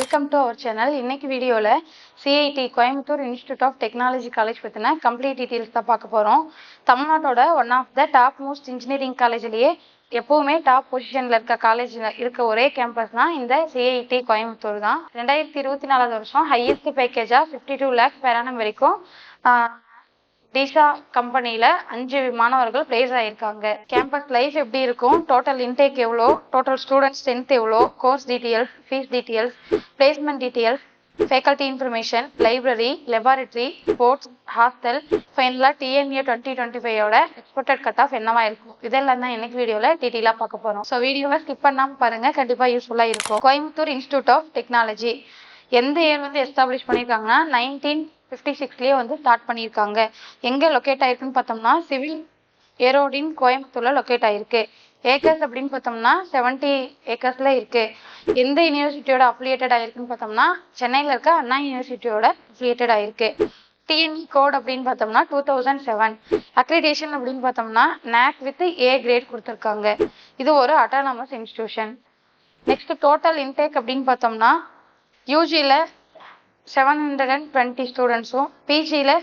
Welcome to our channel. இன்னைக்கு வீடியோவில் CIT Coimbatore institute of technology college பற்றின கம்ப்ளீட் டீட்டெயில்ஸ் தான் பார்க்க போகிறோம். தமிழ்நாட்டோட one of the top most engineering காலேஜ்லேயே எப்போவுமே டாப் பொசிஷனில் இருக்க காலேஜ் இருக்க ஒரே கேம்பஸ் தான் இந்த சிஐடி கோயம்புத்தூர் தான். 2024 வருஷம் ஹையஸ்ட் பேக்கேஜாக 52 lakhs per annum வரைக்கும் டிசா கம்பெனியில் 5 மாணவர்கள் பிளேஸ் ஆகியிருக்காங்க. கேம்பஸ் லைஃப் எப்படி இருக்கும், டோட்டல் இன்டேக் எவ்வளோ, டோட்டல் ஸ்டூடெண்ட்ஸ் ஸ்ட்ரென்த் எவ்வளோ, course details, fees details, placement details, faculty information, library, laboratory, sports, hostel, ஃபைனலாக டிஎன்ஏ 2025 எக்ஸ்பெக்டட் கட் ஆஃப் என்னவா இருக்கும், இதெல்லாம் தான் எனக்கு வீடியோவில் டீட்டெயிலாக பார்க்க போகிறோம். ஸோ வீடியோவை ஸ்கிப் பண்ணாமல் பாருங்கள், கண்டிப்பாக யூஸ்ஃபுல்லாக இருக்கும். கோயம்புத்தூர் இன்ஸ்டியூட் ஆஃப் டெக்னாலஜி எந்த இயர் எஸ்டாப்ளிஷ் பண்ணியிருக்காங்கன்னா 1956 ஸ்டார்ட் பண்ணியிருக்காங்க. எங்கே லொக்கேட் ஆயிருக்குன்னு பார்த்தோம்னா சிவில் ஏரோடின் கோயம்புத்தூரில் லொக்கேட் ஆயிருக்கு. ஏக்கர்ஸ் அப்படின்னு பார்த்தோம்னா 70 acres இருக்கு. எந்த யூனிவர்சிட்டியோட அஃபிலியேட்டட் ஆயிருக்குன்னு பார்த்தோம்னா சென்னையில் இருக்க அண்ணா யூனிவர்சிட்டியோட அஃபிலியேட்டட் ஆயிருக்கு. டிஎன்இ கோட் அப்படின்னு பார்த்தோம்னா 2007. அக்ரிடேஷன் அப்படின்னு பார்த்தோம்னா NAC வித் A கிரேட் கொடுத்துருக்காங்க. இது ஒரு autonomous institution. Next total intake அப்படின்னு பார்த்தோம்னா யூஜியில் 720 ஸ்டூடெண்ட்ஸும் பிஜியில்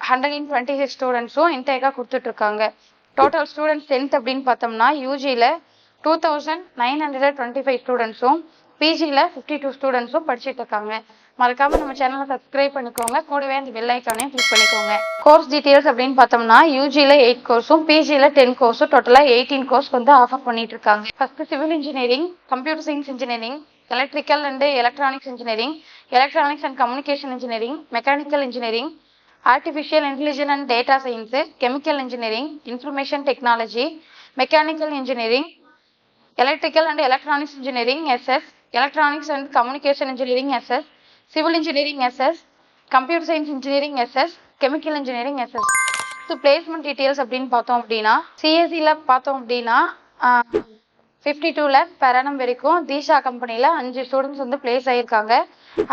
126 ஸ்டூடெண்ட்ஸும் இன்டேக்காக கொடுத்துட்ருக்காங்க. டோட்டல் ஸ்டூடெண்ட்ஸ் ஸ்ட்ரென்த் அப்படின்னு பார்த்தோம்னா யூஜியில் 2925 ஸ்டூடெண்ட்ஸும் பிஜியில் 52 ஸ்டூடெண்ட்ஸும் படிச்சுட்டு இருக்காங்க. மறக்காமல் நம்ம சேனலை சப்ஸ்கிரைப் பண்ணிக்கோங்க, கூடவே அந்த பெல் ஐக்கானையும் கிளிக் பண்ணிக்கோங்க. கோர்ஸ் டீட்டெயில்ஸ் அப்படின்னு பார்த்தோம்னா யூஜியில் 8 கோர்ஸும் பிஜியில் 10 கோர்ஸும் டோட்டலாக 18 கோர்ஸ் ஆஃபர் பண்ணிட்டு இருக்காங்க. First civil engineering, computer science engineering, electrical and electronics engineering, electronics and communication engineering, mechanical engineering, artificial intelligence and data science, chemical engineering, information technology, mechanical engineering, electrical and electronics engineering SS, electronics and communication engineering SS, civil engineering SS, computer science engineering SS, chemical engineering SS. So placement details அப்படின்னு பார்த்தோம் அப்படின்னா சிஎஸ்சியில் பார்த்தோம் அப்படின்னா 52 lakhs per annum வரைக்கும் தீஷா கம்பெனியில் 5 students place ஆகியிருக்காங்க.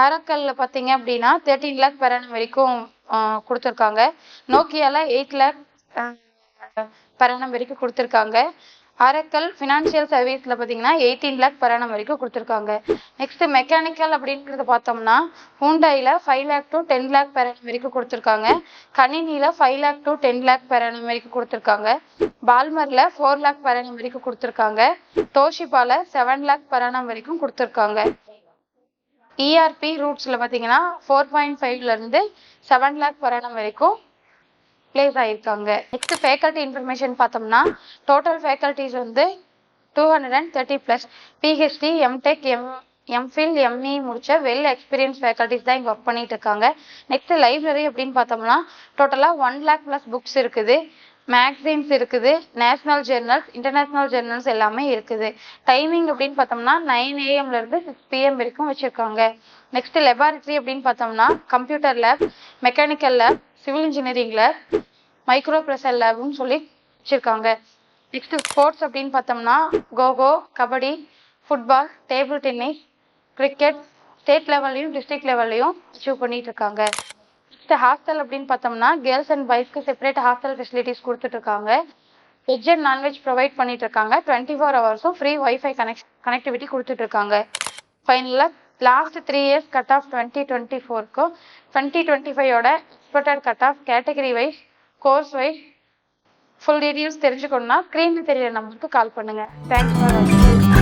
ஆரக்கல்ல பார்த்தீங்க அப்படின்னா 13 lakhs per annum வரைக்கும் கொடுத்துருக்காங்க. நோக்கியாவில் 8 lakhs per annum வரைக்கும் கொடுத்துருக்காங்க. ஆரக்கல் ஃபினான்ஷியல் சர்வீஸில் பார்த்தீங்கன்னா 18 lakhs per annum வரைக்கும் கொடுத்துருக்காங்க. நெக்ஸ்ட் மெக்கானிக்கல் அப்படின்றத பார்த்தோம்னா ஹூண்டாயில் 5 lakh to 10 lakh per annum வரைக்கும் கொடுத்துருக்காங்க. கணினியில் 5 lakh to 10 lakh per annum வரைக்கும் கொடுத்துருக்காங்க. பால்மரில் 4 lakh per annum வரைக்கும் கொடுத்துருக்காங்க. தோஷிபாவில் 7 lakh per annum வரைக்கும் கொடுத்துருக்காங்க. ERP ரூட்ஸில் பார்த்தீங்கன்னா 4.5 7 lakh per annum வரைக்கும் பிளேஸ் ஆகியிருக்காங்க. நெக்ஸ்ட் ஃபேக்கல்ட்டி இன்ஃபர்மேஷன் பார்த்தோம்னா total faculties 230+ PhD, MTech, MPhil, ME முடிச்ச வெல் எக்ஸ்பீரியன்ஸ் ஃபேக்கல்ட்டிஸ் தான் இங்கே ஒர்க் பண்ணிட்டு இருக்காங்க. நெக்ஸ்ட் லைப்ரரி அப்படின்னு பார்த்தோம்னா டோட்டலாக 1 lakh+ புக்ஸ் இருக்குது, மேக்சின்ஸ் இருக்குது, நேஷனல் ஜெர்னல்ஸ், இன்டர்நேஷ்னல் ஜெர்னல்ஸ் எல்லாமே இருக்குது. டைமிங் அப்படின்னு பார்த்தோம்னா 9 AM 6 PM வரைக்கும் வச்சுருக்காங்க. நெக்ஸ்ட் லெபார்டரி அப்படின்னு பார்த்தோம்னா computer lab, mechanical lab, civil engineering lab, micro pressure லேப்னு சொல்லி வச்சுருக்காங்க. நெக்ஸ்ட் ஸ்போர்ட்ஸ் அப்படின்னு பார்த்தோம்னா kho kho, kabaddi, football, table tennis, cricket state லெவல்லையும் டிஸ்ட்ரிக்ட் லெவல்லையும் அச்சீவ் பண்ணிட்டு இருக்காங்க. நெக்ஸ்ட் ஹாஸ்டல் அப்படின்னு பார்த்தோம்னா கேர்ள்ஸ் அண்ட் பாய்ஸ்க்கு செப்பரேட் ஹாஸ்டல் ஃபெசிலிட்டிஸ் கொடுத்துட்ருக்காங்க. வெஜ் அண்ட் நான்வெஜ் ப்ரொவைட் பண்ணிட்டு இருக்காங்க. 24 hours ஃப்ரீ வைஃபை கனெக்டிவிட்டி கொடுத்துட்ருக்காங்க. ஃபைனலாக லாஸ்ட் 3 years கட் ஆஃப் 2024க்கும் 2025 expected cut off category wise, course wise full details தெரிஞ்சுக்கணும்னா ஸ்க்ரீனில் தெரியிற நம்பருக்கு கால் பண்ணுங்கள். தேங்க்ஸ் ஃபார் வாட்சிங்.